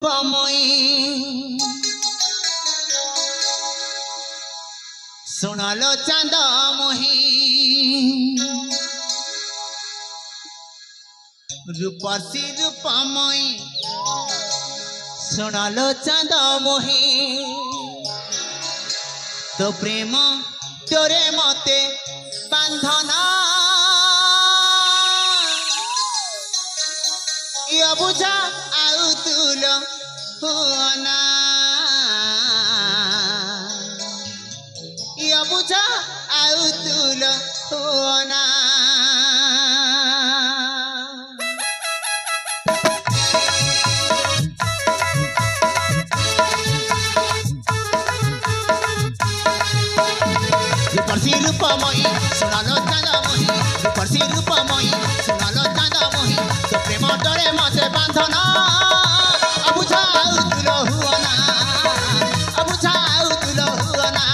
पमई सुनलो चांद मोही रूपसी रूपमई सुनलो चांद मोही तो प्रेम तोरे मते बांधना ये बुझा आउ तुल हुआना ये बुझा आउ तुल हुआना रूपसी रूपमयी सुनालो चांद मोही रूपसी रूपमयी सुनालो चांद मोही तो प्रेम डरे मते बांधना अबुझा तुलो हुआना अबुझा तुलो हुआना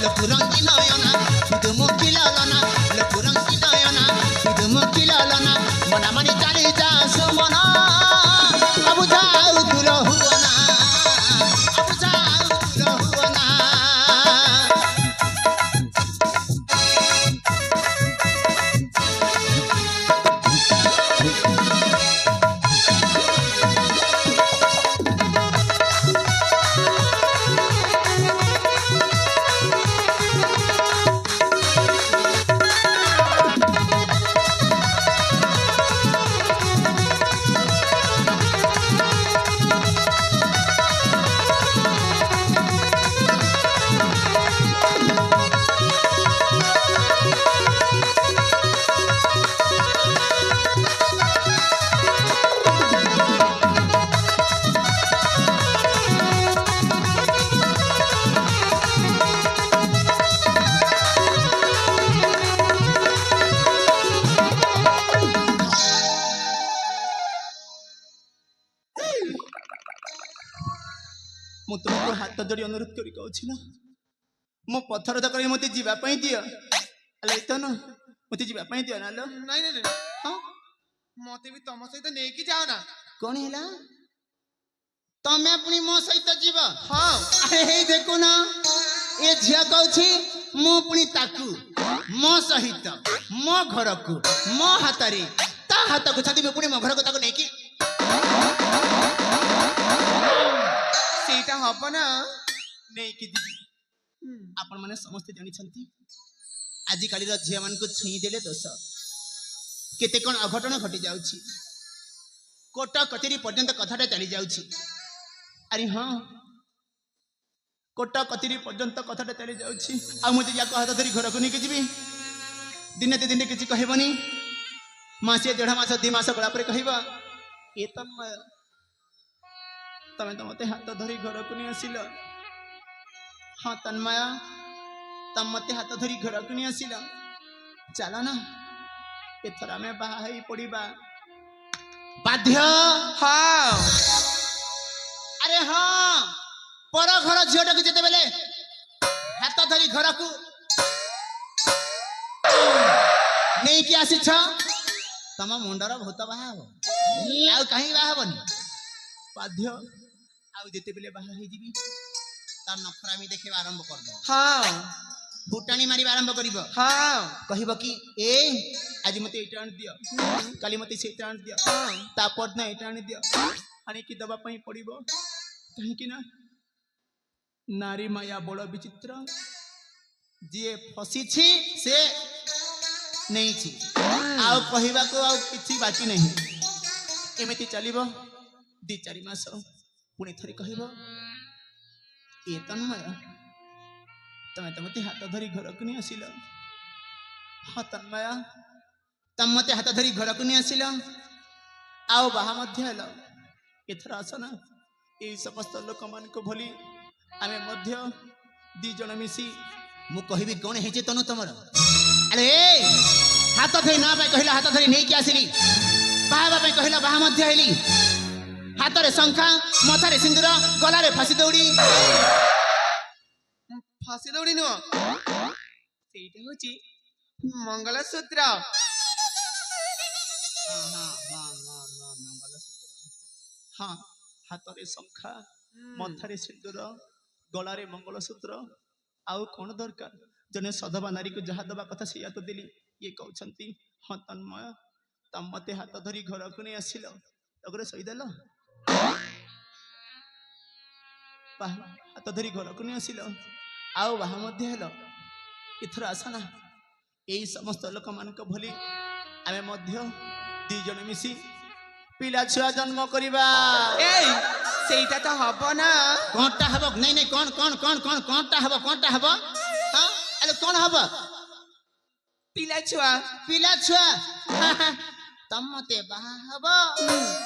लपुरंगी नयना तुदु मुकिला लना लपुरंगी नयना तुदु मुकिला लना मना मनी चाली जा सुमना अबुझा तुलो हुआना अबुझा तुलो हुआना मु तुमको हाथ जोड़ी अनुरोध करी कहूँ ना मो पत्थर तक मत जावाई दियो तो न मत जावाई दियो ना लो नहीं नहीं नहीं हाँ मते भी तुम सहित नेकी जाओ ना कौन है तमें पुणी मो सहित जीव हाँ अरे हे देखो ना ये झिया कहूँ मु पुणी ताकू मो सहित मो घर को मो हाथ ता हाथ को छाती पुणी मो घर को ताको नहीं सेटा हब ना नहीं कि आपण माने समस्त जानी छंती आजि काली रो झिया मान को छुई देले दोष केते कोन अघटन घटी जाउछि कोटा कचेरी पर्यंत कथाटा चली जाउछि अरे हाँ कोटा कचेरी पर्यंत कथाटा चली जाउछि आ मुझे या हाथ धरी घर को नहीं जीवी दिने ते दिने किछि कहबनी मासे डेढ़ मास 2 मास गला पर कहबा ए तमे तो मते हाथ धरी घर को नहीं आसिल हाँ तन्मया तम मते हाथ धरी घर को नहीं आसिल चला ना एथर आमे बाहा हेई पड़ीबा बाध्य हाँ अरे हाँ पर घर झीटा को जेते बेले हाथ धरी घर को नहीं कि आसी तम मुंडर भूत बाहा हो कहीं बाहा हबनी बाध्य आउ जेते बेले बाहा हेई जीवी तार नखरामी देखे आरंभ कर दो हाँ फुटाणी मारी आरंभ करिबो हाँ कहबो कि ए आज मते एटा आन दियो काली मते सेटा आन दियो ता पर ना एटा आन दियो आनी कि दबा पई पड़िबो कहीं कि ना नारी माया बड़ विचित्र जे फसी छी से नहीं छी आउ कहबा को आउ किछि बाकी नहीं एमिति चलिबो 2-4 मास पुणी थरी कहबो ए तन्मय तमे तमते हाथ धरी घर को नहीं आसिल हाँ तन्मया तम मते हाथ धरी घर को नहीं आसिल आओ बाहा मध्य हेल एथर आस ना ये समस्त लोक मान को भली आमे मध्य 2 जन मिसी मु कहबी कौन हे तनु तमर अरे हाथ धरी ना पे कहला हाथ धरी नहीं कि आसिली बाहा पे कहला बाहा मध्य हेली हाथ रे शंखा मथा रे सिंदूर गला रे फांसी दौड़ी फांसी दौड़ी नुह सेटा होची मंगलसूत्र हाँ ହାତରେ ଶଙ୍ଖା ମଥାରେ ସିନ୍ଦୁର ଗଳାରେ ମଙ୍ଗଳସୂତ୍ର ଆଉ କଣ ଦରକାର ଜଣେ ସଧବା ନାରୀକୁ ଯାହା ଦେବା କଥା ସେଇଆ ତ ଦେଲି ଇଏ କହୁଛନ୍ତି ହଁ ତନ୍ମୟ ତମ ମତେ ହାତ ଧରି ଘରକୁ ନେଇ ଆସିଲ ତଗରେ ଶୋଇଦେଲ ହାତ ଧରି ଘରକୁ ନେଇ ଆସିଲ ଆଉ ବାହା ମଧ୍ୟ ହେଲ ଏଥର ଆସ ନା ଏଇ ସମସ୍ତ ଲୋକମାନଙ୍କ ଭଳି ଆମେ ମଧ୍ୟ ଦି ଜଣ ମିଶି ପିଲା ଛୁଆ ଜନ୍ମ କରିବା ଏଇ ସେଇଟା ତ ହବ ନା କଣଟା ହବ ନାଇଁ ନାଇଁ କଣ କଣ କଣ କଣ କଣଟା ହବ ହଁ ଆରେ କଣ ହବ ପିଲା ଛୁଆ ତମତେ ବାହା ହବ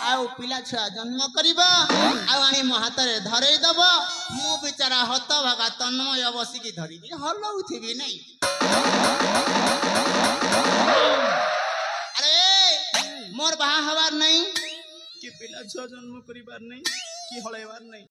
ଆଉ ପିଲା ଛୁଆ ଜନ୍ମ କରିବ ଆଉ ଆଣି ମୋ ହାତରେ ଧରେଇ ଦବ ମୁଁ ବିଚାରା ହତଭାଗା ତନ୍ମୟ ବସିକି ଧରିକି ହଲଉଥିବି ନାଇଁ ଆରେ ମୋର ବାହା ହବାର ନାହିଁ କି ପିଲା ଛୁଆ ଜନ୍ମ କରିବାର ନାହିଁ କି ହଳେଇବାର ନାହିଁ